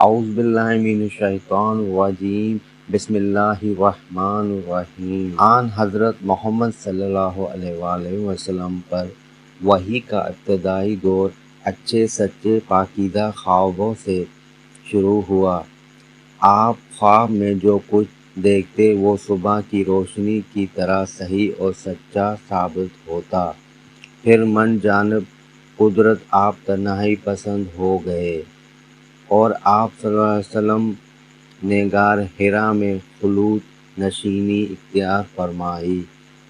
اعوذ باللہ من الشیطان الرجیم بسم اللہ الرحمن الرحیم۔ آن حضرت محمد صلی اللہ علیہ وآلہ وسلم پر وحی کا ابتدائی دور اچھے سچے پاکیزہ خوابوں سے شروع ہوا۔ آپ خواب میں جو کچھ دیکھتے وہ صبح کی روشنی کی طرح صحیح اور سچا ثابت ہوتا۔ پھر من جانب قدرت آپ تنہائی پسند ہو گئے اور آپ صلی اللہ علیہ وسلم نے غار حرا میں خلوت نشینی اختیار فرمائی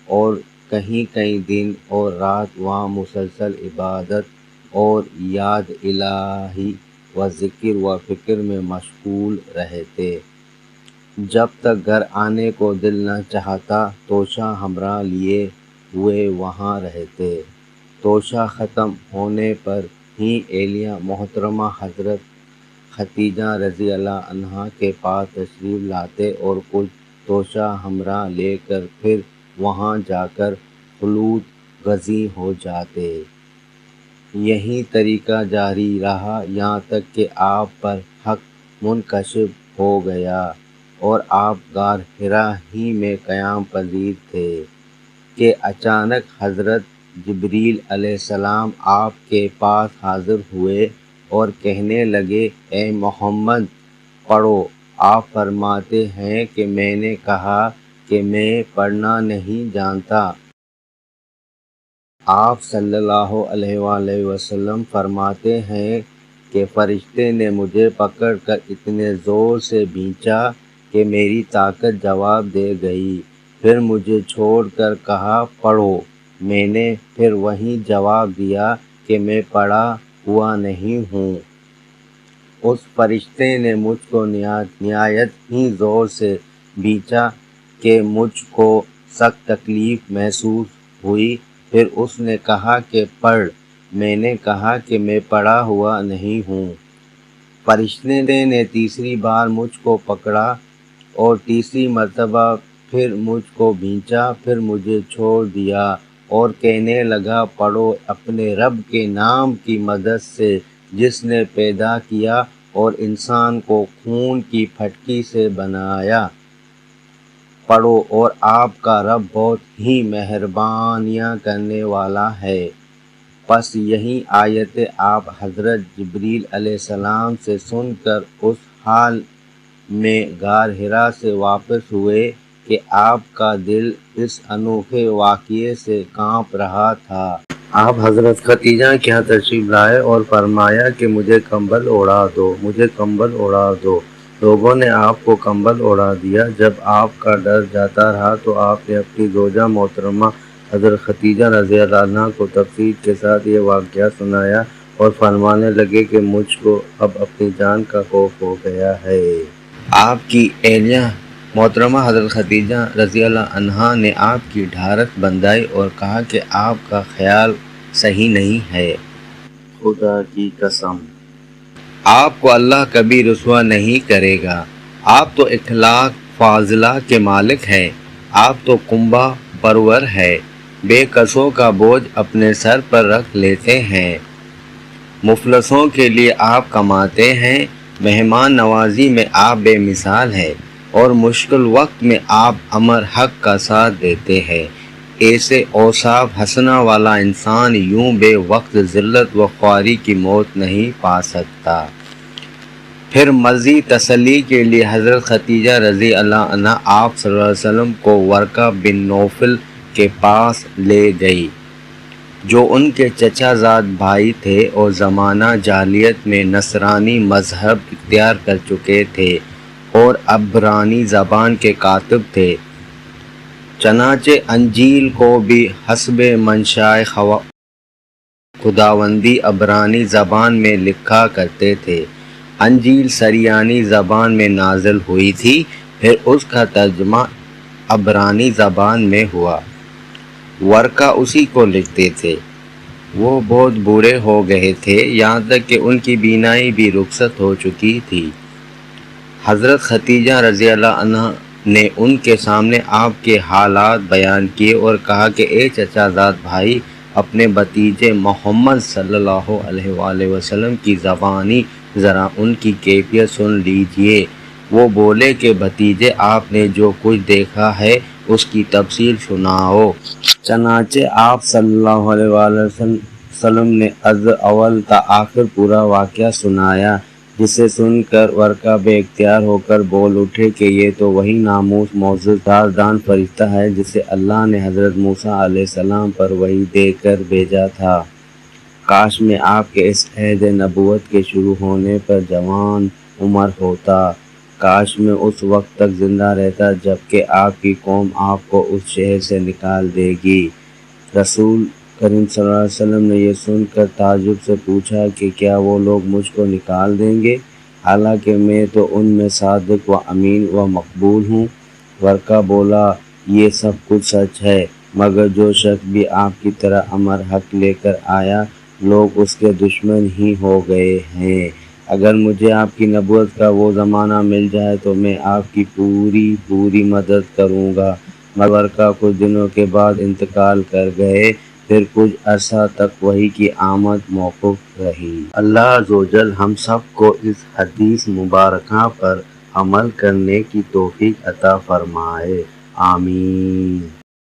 اور کئی دن اور رات وہاں مسلسل عبادت اور یاد الہی و ذکر و فکر میں مشغول رہتے۔ جب تک گھر آنے کو دل نہ چاہتا توشہ ہمراہ لیے ہوئے وہاں رہتے۔ توشہ ختم ہونے پر ہی اہلیہ محترمہ حضرت ختیجہ رضی اللہ عنہا کے پاس تشریف لاتے اور کچھ توشہ ہمراہ لے کر پھر وہاں جا کر خلوت گزیں ہو جاتے۔ یہی طریقہ جاری رہا یہاں تک کہ آپ پر حق منکشف ہو گیا اور آپ غار حرا ہی میں قیام پذیر تھے کہ اچانک حضرت جبریل علیہ السلام آپ کے پاس حاضر ہوئے اور کہنے لگے، اے محمد پڑھو۔ آپ فرماتے ہیں کہ میں نے کہا کہ میں پڑھنا نہیں جانتا۔ آپ صلی اللہ علیہ وآلہ وسلم فرماتے ہیں کہ فرشتے نے مجھے پکڑ کر اتنے زور سے بھینچا کہ میری طاقت جواب دے گئی، پھر مجھے چھوڑ کر کہا پڑھو۔ میں نے پھر وہیں جواب دیا کہ میں پڑھا ہوا نہیں ہوں۔ اس فرشتے نے مجھ کو نہایت ہی زور سے بھینچا کہ مجھ کو سخت تکلیف محسوس ہوئی، پھر اس نے کہا کہ پڑھ۔ میں نے کہا کہ میں پڑھا ہوا نہیں ہوں۔ فرشتے نے تیسری بار مجھ کو پکڑا اور تیسری مرتبہ پھر مجھ کو بھینچا، پھر مجھے چھوڑ دیا اور کہنے لگا پڑھو اپنے رب کے نام کی مدد سے جس نے پیدا کیا اور انسان کو خون کی پھٹکی سے بنایا۔ پڑھو اور آپ کا رب بہت ہی مہربانیاں کرنے والا ہے۔ پس یہی آیتیں آپ حضرت جبریل علیہ السلام سے سن کر اس حال میں غار حرا سے واپس ہوئے کہ آپ کا دل اس انوکھے واقعے سے کانپ رہا تھا۔ آپ حضرت ختیجہ کے یہاں تشریف لائے اور فرمایا کہ مجھے کمبل اوڑھا دو، مجھے کمبل اوڑھا دو۔ لوگوں نے آپ کو کمبل اوڑھا دیا۔ جب آپ کا ڈر جاتا رہا تو آپ نے اپنی زوجہ محترمہ حضرت ختیجہ رضی اللہ عنہا کو تفصیل کے ساتھ یہ واقعہ سنایا اور فرمانے لگے کہ مجھ کو اب اپنی جان کا خوف ہو گیا ہے۔ آپ کی اہلیہ محترمہ حضرت ختیجہ رضی اللہ عنہا نے آپ کی ڈھارس بندھائی اور کہا کہ آپ کا خیال صحیح نہیں ہے۔ خدا کی قسم آپ کو اللہ کبھی رسوا نہیں کرے گا۔ آپ تو اخلاق فاضلہ کے مالک ہیں۔ آپ تو کنبہ پرور ہے، بے کسوں کا بوجھ اپنے سر پر رکھ لیتے ہیں، مفلسوں کے لیے آپ کماتے ہیں، مہمان نوازی میں آپ بے مثال ہیں اور مشکل وقت میں آپ امر حق کا ساتھ دیتے ہیں۔ ایسے اوصاف حسنہ والا انسان یوں بے وقت ذلت و خواری کی موت نہیں پا سکتا۔ پھر مزید تسلی کے لیے حضرت ختیجہ رضی اللہ عنہا آپ صلی اللہ علیہ وسلم کو ورقہ بن نوفل کے پاس لے گئی جو ان کے چچا زاد بھائی تھے اور زمانہ جاہلیت میں نصرانی مذہب اختیار کر چکے تھے اور عبرانی زبان کے کاتب تھے۔ چنانچہ انجیل کو بھی حسب منشائے خداوندی عبرانی زبان میں لکھا کرتے تھے۔ انجیل سریانی زبان میں نازل ہوئی تھی، پھر اس کا ترجمہ عبرانی زبان میں ہوا۔ ورقہ اسی کو لکھتے تھے۔ وہ بہت بوڑھے ہو گئے تھے، یہاں تک کہ ان کی بینائی بھی رخصت ہو چکی تھی۔ حضرت ختیجہ رضی اللہ عنہا نے ان کے سامنے آپ کے حالات بیان کیے اور کہا کہ اے چچا زاد بھائی، اپنے بھتیجے محمد صلی اللہ علیہ وآلہ وسلم کی زبانی ذرا ان کی کیفیت سن لیجئے۔ وہ بولے کہ بھتیجے آپ نے جو کچھ دیکھا ہے اس کی تفصیل سناؤ۔ چنانچہ آپ صلی اللہ علیہ وآلہ وسلم نے از اول تا آخر پورا واقعہ سنایا، جسے سن کر ورقہ بے اختیار ہو کر بول اٹھے کہ یہ تو وہی ناموس معزز دان فرشتہ ہے جسے اللہ نے حضرت موسیٰ علیہ السلام پر وحی دے کر بھیجا تھا۔ کاش میں آپ کے اس عہد نبوت کے شروع ہونے پر جوان عمر ہوتا، کاش میں اس وقت تک زندہ رہتا جبکہ آپ کی قوم آپ کو اس شہر سے نکال دے گی۔ رسول کریم صلی اللہ علیہ وسلم نے یہ سن کر تعجب سے پوچھا کہ کیا وہ لوگ مجھ کو نکال دیں گے، حالانکہ میں تو ان میں صادق و امین و مقبول ہوں۔ ورقہ بولا، یہ سب کچھ سچ ہے، مگر جو شخص بھی آپ کی طرح امر حق لے کر آیا، لوگ اس کے دشمن ہی ہو گئے ہیں۔ اگر مجھے آپ کی نبوت کا وہ زمانہ مل جائے تو میں آپ کی پوری مدد کروں گا۔ مگر ورقہ کچھ دنوں کے بعد انتقال کر گئے، پھر کچھ عرصہ تک وحی کی آمد موقوف رہی۔ اللہ عز و جل ہم سب کو اس حدیث مبارکہ پر عمل کرنے کی توفیق عطا فرمائے، آمین۔